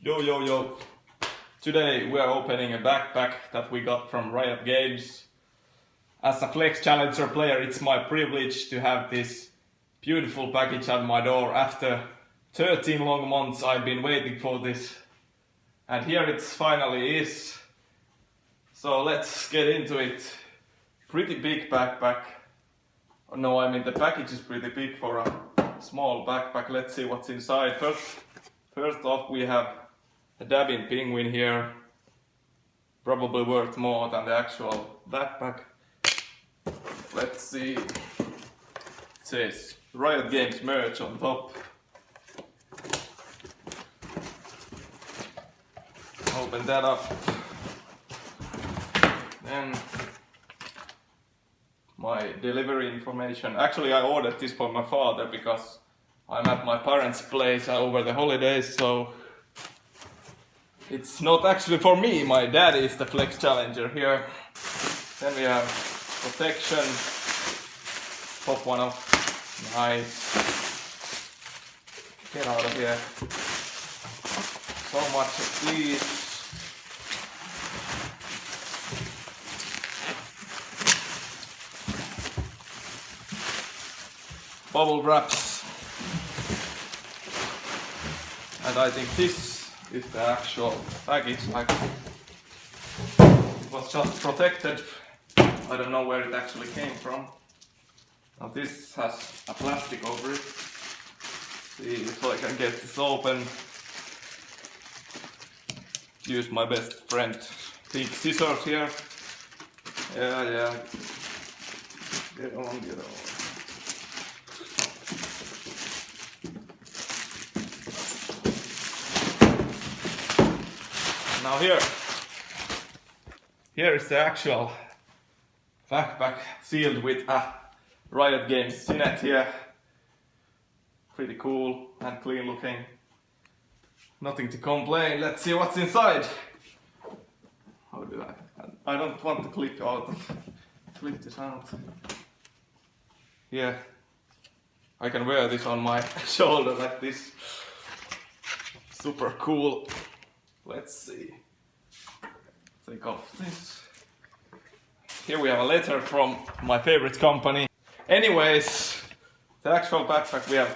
Yo yo yo! Today we are opening a backpack that we got from Riot Games. As a Flex Challenger player, it's my privilege to have this beautiful package at my door. After 13 long months I've been waiting for this, and here it finally is. So let's get into it. Pretty big backpack. No, I mean the package is pretty big for a small backpack. Let's see what's inside. First off, we have a dabbing penguin here. Probably worth more than the actual backpack. Let's see. It says Riot Games merch on top. Open that up. Then my delivery information. Actually, I ordered this for my father because I'm at my parents' place over the holidays, so it's not actually for me. My dad is the Flex Challenger here. Then we have protection. Pop one off. Nice. Get out of here. So much of these. Bubble wraps, and I think this is the actual package. Like, it was just protected. I don't know where it actually came from. Now this has a plastic over it. See if I can get this open. Use my best friend big scissors here. Yeah. Get on. Now here is the actual backpack sealed with a Riot Games Cinet here. Pretty cool and clean looking. Nothing to complain. Let's see what's inside. How do I don't want to clip this out. Yeah. I can wear this on my shoulder like this. Super cool. Let's see. Take off this. Here we have a letter from my favorite company. Anyways, the actual backpack, we have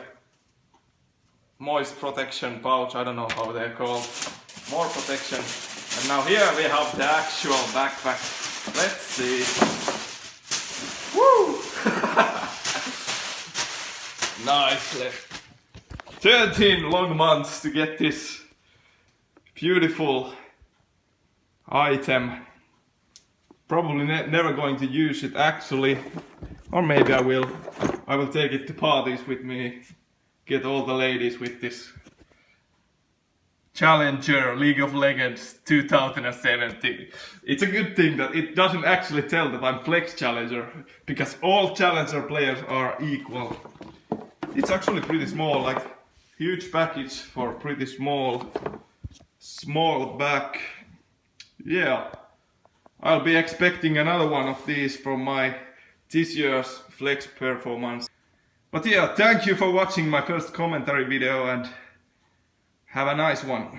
moist protection pouch. I don't know how they're called. More protection. And now here we have the actual backpack. Let's see. Woo! Nicely. 13 long months to get this beautiful item. Probably never going to use it actually, or maybe I will. I will take it to parties with me, get all the ladies with this Challenger League of Legends 2017. It's a good thing that it doesn't actually tell that I'm Flex Challenger, because all Challenger players are equal. It's actually pretty small, like huge package for pretty small back. Yeah, I'll be expecting another one of these from my this year's Flex performance. But yeah, thank you for watching my first commentary video and have a nice one.